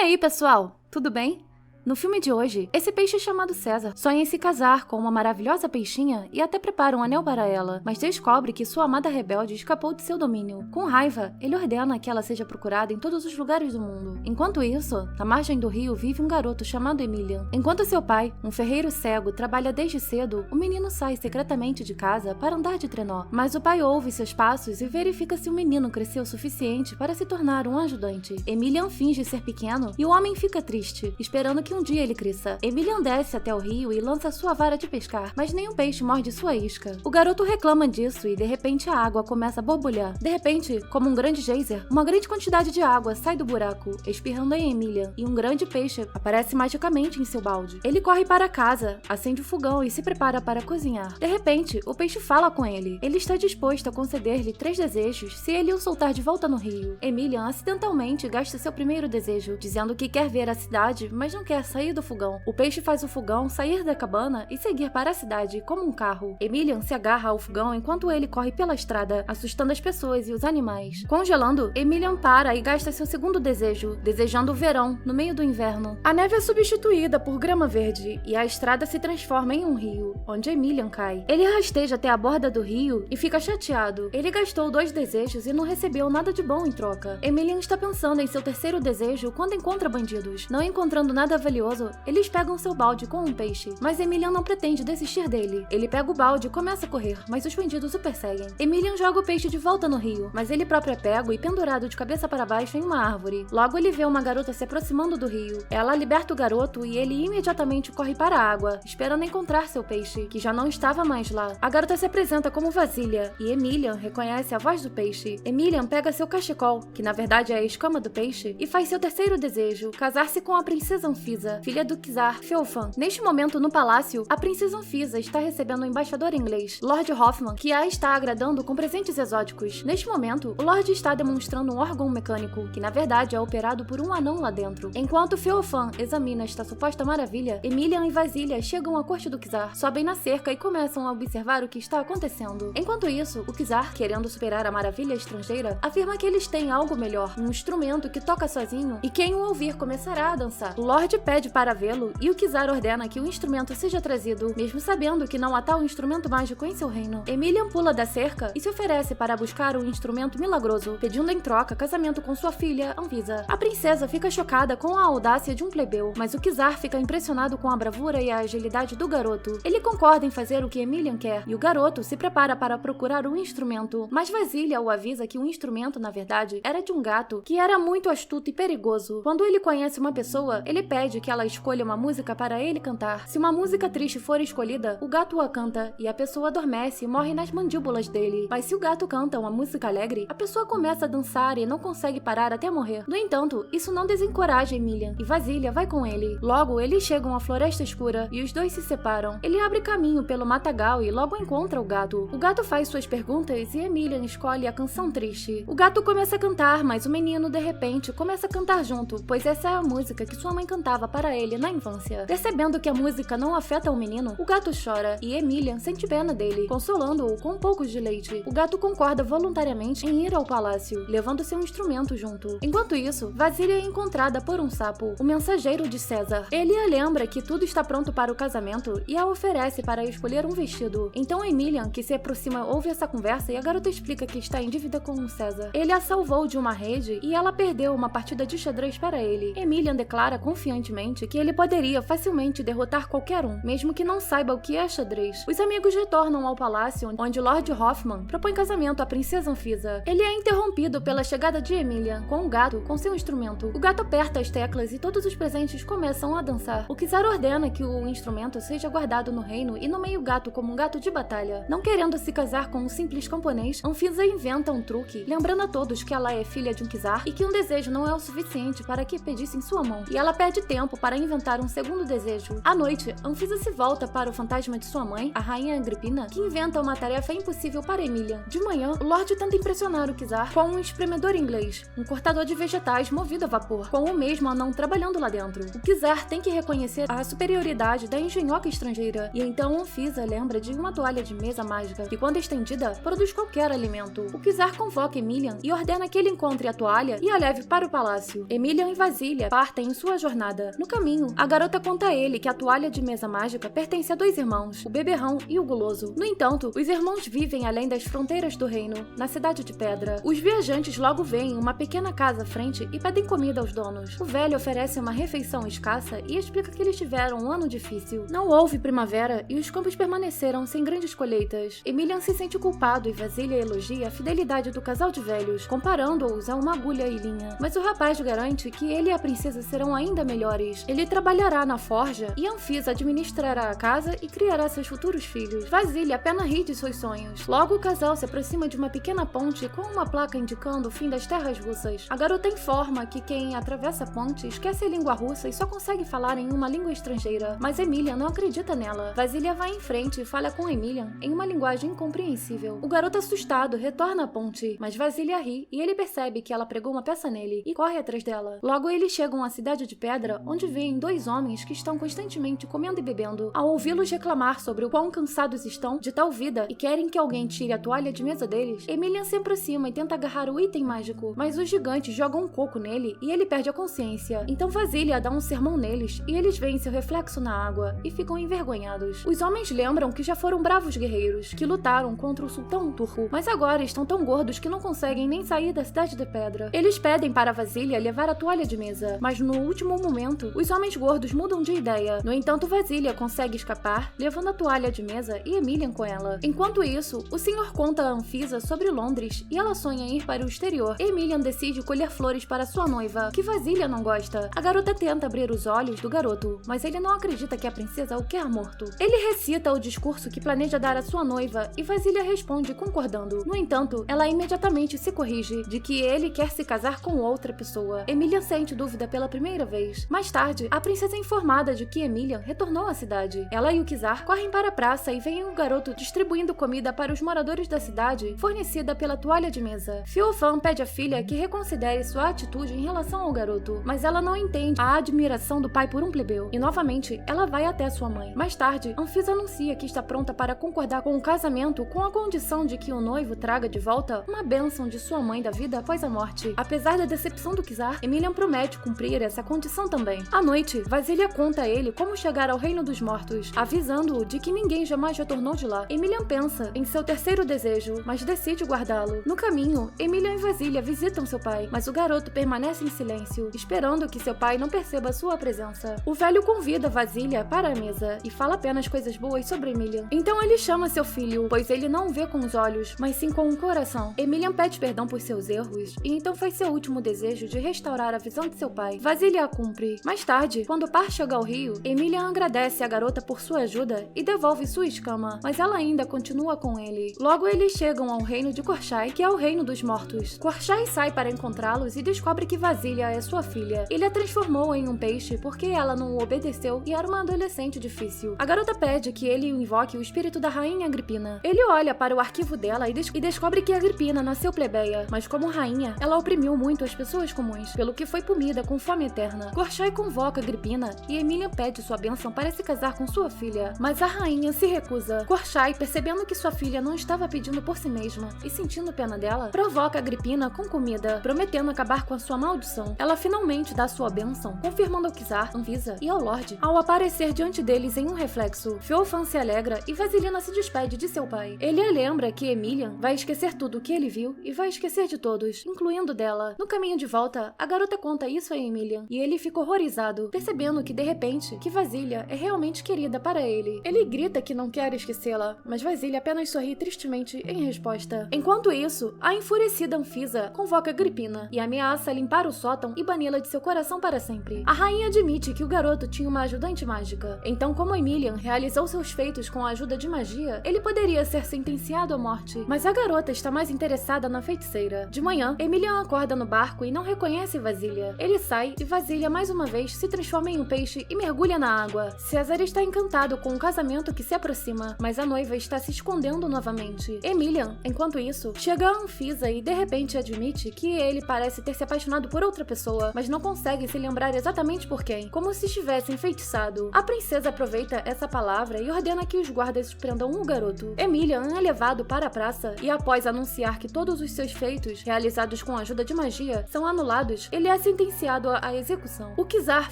aí, pessoal? Tudo bem? No filme de hoje, esse peixe chamado César sonha em se casar com uma maravilhosa peixinha e até prepara um anel para ela, mas descobre que sua amada rebelde escapou de seu domínio. Com raiva, ele ordena que ela seja procurada em todos os lugares do mundo. Enquanto isso, na margem do rio vive um garoto chamado Emilian. Enquanto seu pai, um ferreiro cego, trabalha desde cedo, o menino sai secretamente de casa para andar de trenó. Mas o pai ouve seus passos e verifica se o menino cresceu o suficiente para se tornar um ajudante. Emilian finge ser pequeno e o homem fica triste, esperando que um dia ele cresça. Emilian desce até o rio e lança sua vara de pescar, mas nenhum peixe morde sua isca. O garoto reclama disso e de repente a água começa a borbulhar. De repente, como um grande geyser, uma grande quantidade de água sai do buraco, espirrando em Emilian, e um grande peixe aparece magicamente em seu balde. Ele corre para casa, acende o fogão e se prepara para cozinhar. De repente, o peixe fala com ele. Ele está disposto a conceder-lhe 3 desejos se ele o soltar de volta no rio. Emilian acidentalmente gasta seu primeiro desejo, dizendo que quer ver a cidade, mas não quer sair do fogão. O peixe faz o fogão sair da cabana e seguir para a cidade como um carro. Emilian se agarra ao fogão enquanto ele corre pela estrada, assustando as pessoas e os animais. Congelando, Emilian para e gasta seu segundo desejo, desejando o verão no meio do inverno. A neve é substituída por grama verde e a estrada se transforma em um rio, onde Emilian cai. Ele rasteja até a borda do rio e fica chateado. Ele gastou 2 desejos e não recebeu nada de bom em troca. Emilian está pensando em seu terceiro desejo quando encontra bandidos. Não encontrando nada valioso, eles pegam seu balde com um peixe, mas Emilian não pretende desistir dele. Ele pega o balde e começa a correr, mas os bandidos o perseguem. Emilian joga o peixe de volta no rio, mas ele próprio é pego e pendurado de cabeça para baixo em uma árvore. Logo ele vê uma garota se aproximando do rio. Ela liberta o garoto e ele imediatamente corre para a água, esperando encontrar seu peixe, que já não estava mais lá. A garota se apresenta como Vasilha, e Emilian reconhece a voz do peixe. Emilian pega seu cachecol, que na verdade é a escama do peixe, e faz seu terceiro desejo, casar-se com a princesa Anfisa, filha do czar Feofan. Neste momento, no palácio, a princesa Anfisa está recebendo um embaixador inglês, Lord Hoffman, que a está agradando com presentes exóticos. Neste momento, o Lord está demonstrando um órgão mecânico, que na verdade é operado por um anão lá dentro. Enquanto Feofan examina esta suposta maravilha, Emilian e Vasilha chegam à corte do czar, sobem na cerca e começam a observar o que está acontecendo. Enquanto isso, o czar, querendo superar a maravilha estrangeira, afirma que eles têm algo melhor, um instrumento que toca sozinho e quem o ouvir começará a dançar. O Lord pede para vê-lo e o czar ordena que o instrumento seja trazido, mesmo sabendo que não há tal instrumento mágico em seu reino. Emilian pula da cerca e se oferece para buscar um instrumento milagroso, pedindo em troca casamento com sua filha, Anvisa. A princesa fica chocada com a audácia de um plebeu, mas o czar fica impressionado com a bravura e a agilidade do garoto. Ele concorda em fazer o que Emilian quer, e o garoto se prepara para procurar um instrumento, mas Vasilha o avisa que o instrumento, na verdade, era de um gato, que era muito astuto e perigoso. Quando ele conhece uma pessoa, ele pede que ela escolha uma música para ele cantar. Se uma música triste for escolhida, o gato a canta e a pessoa adormece e morre nas mandíbulas dele. Mas se o gato canta uma música alegre, a pessoa começa a dançar e não consegue parar até morrer. No entanto, isso não desencoraja Emilian e Vasilha vai com ele. Logo, eles chegam à floresta escura e os dois se separam. Ele abre caminho pelo matagal e logo encontra o gato. O gato faz suas perguntas e Emilian escolhe a canção triste. O gato começa a cantar, mas o menino de repente começa a cantar junto, pois essa é a música que sua mãe cantava para ele na infância. Percebendo que a música não afeta o menino, o gato chora e Emilian sente pena dele, consolando-o com um pouco de leite. O gato concorda voluntariamente em ir ao palácio, levando seu instrumento junto. Enquanto isso, Vasilha é encontrada por um sapo, o mensageiro de César. Ele a lembra que tudo está pronto para o casamento e a oferece para escolher um vestido. Então Emilian, que se aproxima, ouve essa conversa e a garota explica que está em dívida com o César. Ele a salvou de uma rede e ela perdeu uma partida de xadrez para ele. Emilian declara confiantemente que ele poderia facilmente derrotar qualquer um, mesmo que não saiba o que é xadrez. Os amigos retornam ao palácio, onde Lord Hoffman propõe casamento à princesa Anfisa. Ele é interrompido pela chegada de Emilian, com o gato com seu instrumento. O gato aperta as teclas e todos os presentes começam a dançar. O czar ordena que o instrumento seja guardado no reino e nomeia o gato como um gato de batalha. Não querendo se casar com um simples camponês, Anfisa inventa um truque, lembrando a todos que ela é filha de um czar e que um desejo não é o suficiente para que pedissem sua mão. E ela perde tempo tempo para inventar um segundo desejo. À noite, Anfisa se volta para o fantasma de sua mãe, a rainha Agrippina, que inventa uma tarefa impossível para Emilian. De manhã, o Lorde tenta impressionar o Kizar com um espremedor inglês, um cortador de vegetais movido a vapor, com o mesmo anão trabalhando lá dentro. O Kizar tem que reconhecer a superioridade da engenhoca estrangeira, e então Anfisa lembra de uma toalha de mesa mágica, que quando estendida, produz qualquer alimento. O Kizar convoca Emilian e ordena que ele encontre a toalha e a leve para o palácio. Emilian e Vasilya partem em sua jornada. No caminho, a garota conta a ele que a toalha de mesa mágica pertence a 2 irmãos, o Beberrão e o Guloso. No entanto, os irmãos vivem além das fronteiras do reino, na Cidade de Pedra. Os viajantes logo veem uma pequena casa à frente e pedem comida aos donos. O velho oferece uma refeição escassa e explica que eles tiveram um ano difícil. Não houve primavera e os campos permaneceram sem grandes colheitas. Emilian se sente culpado e Vasilya elogia a fidelidade do casal de velhos, comparando-os a uma agulha e linha. Mas o rapaz garante que ele e a princesa serão ainda melhores. Ele trabalhará na forja e Anfisa administrará a casa e criará seus futuros filhos. Vasilya apenas ri de seus sonhos. Logo, o casal se aproxima de uma pequena ponte com uma placa indicando o fim das terras russas. A garota informa que quem atravessa a ponte esquece a língua russa e só consegue falar em uma língua estrangeira, mas Emilian não acredita nela. Vasilya vai em frente e fala com Emilian em uma linguagem incompreensível. O garoto assustado retorna à ponte, mas Vasilya ri e ele percebe que ela pregou uma peça nele e corre atrás dela. Logo, eles chegam à Cidade de Pedra, onde veem 2 homens que estão constantemente comendo e bebendo. Ao ouvi-los reclamar sobre o quão cansados estão de tal vida e querem que alguém tire a toalha de mesa deles, Emilian se aproxima e tenta agarrar o item mágico, mas os gigantes jogam um coco nele e ele perde a consciência. Então Vasilya dá um sermão neles e eles veem seu reflexo na água e ficam envergonhados. Os homens lembram que já foram bravos guerreiros, que lutaram contra o sultão turco, mas agora estão tão gordos que não conseguem nem sair da Cidade de Pedra. Eles pedem para Vasilya levar a toalha de mesa, mas no último momento, os homens gordos mudam de ideia. No entanto, Vasilya consegue escapar, levando a toalha de mesa e Emilian com ela. Enquanto isso, o senhor conta a Anfisa sobre Londres e ela sonha em ir para o exterior. Emilian decide colher flores para sua noiva, que Vasilya não gosta. A garota tenta abrir os olhos do garoto, mas ele não acredita que a princesa o quer morto. Ele recita o discurso que planeja dar à sua noiva e Vasilya responde concordando. No entanto, ela imediatamente se corrige de que ele quer se casar com outra pessoa. Emilian sente dúvida pela primeira vez. Mais tarde, a princesa é informada de que Emilian retornou à cidade. Ela e o Kizar correm para a praça e veem o garoto distribuindo comida para os moradores da cidade, fornecida pela toalha de mesa. Fiofan pede à filha que reconsidere sua atitude em relação ao garoto, mas ela não entende a admiração do pai por um plebeu, e novamente ela vai até sua mãe. Mais tarde, Anfisa anuncia que está pronta para concordar com o casamento com a condição de que o noivo traga de volta uma bênção de sua mãe da vida após a morte. Apesar da decepção do Kizar, Emilian promete cumprir essa condição também. À noite, Vasilya conta a ele como chegar ao reino dos mortos, avisando-o de que ninguém jamais retornou de lá. Emilian pensa em seu terceiro desejo, mas decide guardá-lo. No caminho, Emilian e Vasilya visitam seu pai, mas o garoto permanece em silêncio, esperando que seu pai não perceba sua presença. O velho convida Vasilya para a mesa e fala apenas coisas boas sobre Emilian. Então ele chama seu filho, pois ele não o vê com os olhos, mas sim com o coração. Emilian pede perdão por seus erros e então faz seu último desejo de restaurar a visão de seu pai. Vasilya a cumpre. Mais tarde, quando o par chega ao rio, Emilian agradece a garota por sua ajuda e devolve sua escama, mas ela ainda continua com ele. Logo eles chegam ao reino de Korshai, que é o reino dos mortos. Korshai sai para encontrá-los e descobre que Vasilya é sua filha. Ele a transformou em um peixe porque ela não o obedeceu e era uma adolescente difícil. A garota pede que ele invoque o espírito da rainha Agrippina. Ele olha para o arquivo dela e descobre que Agrippina nasceu plebeia, mas como rainha, ela oprimiu muito as pessoas comuns, pelo que foi punida com fome eterna. Korshai convoca Agrippina e Emilian pede sua bênção para se casar com sua filha, mas a rainha se recusa. Korshai, percebendo que sua filha não estava pedindo por si mesma e sentindo pena dela, provoca Agrippina com comida, prometendo acabar com a sua maldição. Ela finalmente dá sua bênção, confirmando ao Kizar, Anfisa e ao Lorde, ao aparecer diante deles em um reflexo. Fiofan se alegra e Vasilina se despede de seu pai. Ele a lembra que Emilian vai esquecer tudo o que ele viu e vai esquecer de todos, incluindo dela. No caminho de volta, a garota conta isso a Emilian e ele fica horrorizado, percebendo que de repente, que Vasilya é realmente querida para ele. Ele grita que não quer esquecê-la, mas Vasilya apenas sorri tristemente em resposta. Enquanto isso, a enfurecida Anfisa convoca Agrippina e ameaça limpar o sótão e bani-la de seu coração para sempre. A rainha admite que o garoto tinha uma ajudante mágica. Então, como Emilian realizou seus feitos com a ajuda de magia, ele poderia ser sentenciado à morte. Mas a garota está mais interessada na feiticeira. De manhã, Emilian acorda no barco e não reconhece Vasilya. Ele sai e Vasilya mais uma vez vez, se transforma em um peixe e mergulha na água. César está encantado com o casamento que se aproxima, mas a noiva está se escondendo novamente. Emilian, enquanto isso, chega a Anfisa e de repente admite que ele parece ter se apaixonado por outra pessoa, mas não consegue se lembrar exatamente por quem, como se estivesse enfeitiçado. A princesa aproveita essa palavra e ordena que os guardas prendam o garoto. Emilian é levado para a praça e, após anunciar que todos os seus feitos, realizados com a ajuda de magia, são anulados, ele é sentenciado à execução. O czar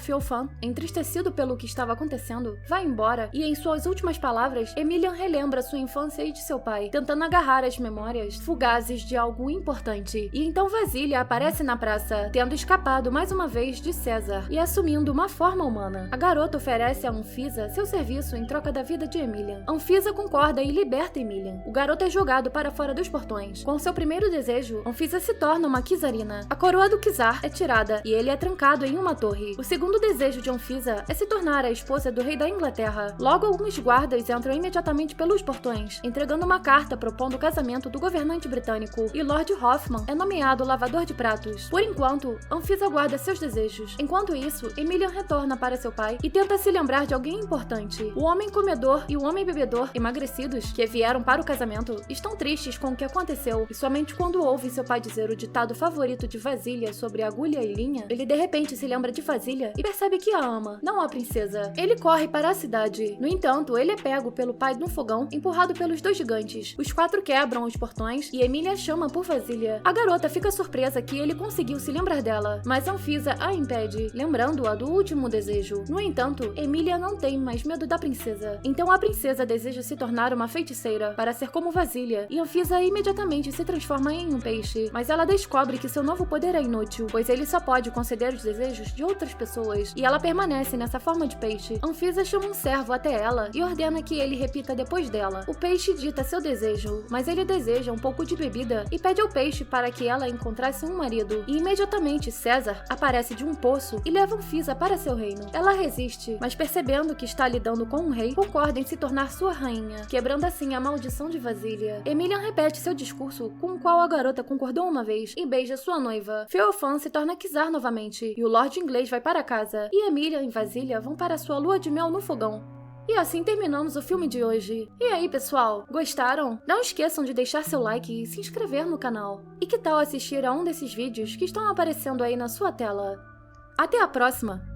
Feofan, entristecido pelo que estava acontecendo, vai embora e, em suas últimas palavras, Emilian relembra sua infância e de seu pai, tentando agarrar as memórias fugazes de algo importante. E então Vasília aparece na praça, tendo escapado mais uma vez de César e assumindo uma forma humana. A garota oferece a Anfisa seu serviço em troca da vida de Emilian. Anfisa concorda e liberta Emilian. O garoto é jogado para fora dos portões. Com seu primeiro desejo, Anfisa se torna uma Kizarina. A coroa do Kizar é tirada e ele é trancado em uma torre. O segundo desejo de Anfisa é se tornar a esposa do rei da Inglaterra. Logo, alguns guardas entram imediatamente pelos portões, entregando uma carta propondo o casamento do governante britânico, e Lord Hoffman é nomeado lavador de pratos. Por enquanto, Anfisa guarda seus desejos. Enquanto isso, Emilian retorna para seu pai e tenta se lembrar de alguém importante. O homem comedor e o homem bebedor, emagrecidos, que vieram para o casamento, estão tristes com o que aconteceu, e somente quando ouve seu pai dizer o ditado favorito de Vasília sobre agulha e linha, ele de repente se lembra de Vasília e percebe que a ama, não a princesa. Ele corre para a cidade. No entanto, ele é pego pelo pai no fogão, empurrado pelos dois gigantes. Os quatro quebram os portões e Emília chama por Vasília. A garota fica surpresa que ele conseguiu se lembrar dela, mas Anfisa a impede, lembrando-a do último desejo. No entanto, Emília não tem mais medo da princesa. Então a princesa deseja se tornar uma feiticeira para ser como Vasília, e Anfisa imediatamente se transforma em um peixe, mas ela descobre que seu novo poder é inútil, pois ele só pode conceder os desejos de outras pessoas, e ela permanece nessa forma de peixe. Anfisa chama um servo até ela e ordena que ele repita depois dela. O peixe dita seu desejo, mas ele deseja um pouco de bebida e pede ao peixe para que ela encontrasse um marido, e imediatamente César aparece de um poço e leva Anfisa para seu reino. Ela resiste, mas percebendo que está lidando com um rei, concorda em se tornar sua rainha, quebrando assim a maldição de Vasília. Emilian repete seu discurso, com o qual a garota concordou uma vez, e beija sua noiva. Feofan se torna Kizar novamente, e o Lorde Inglês vai para casa, e Emilian e Vasília vão para sua lua de mel no fogão. E assim terminamos o filme de hoje. E aí, pessoal, gostaram? Não esqueçam de deixar seu like e se inscrever no canal. E que tal assistir a um desses vídeos que estão aparecendo aí na sua tela? Até a próxima!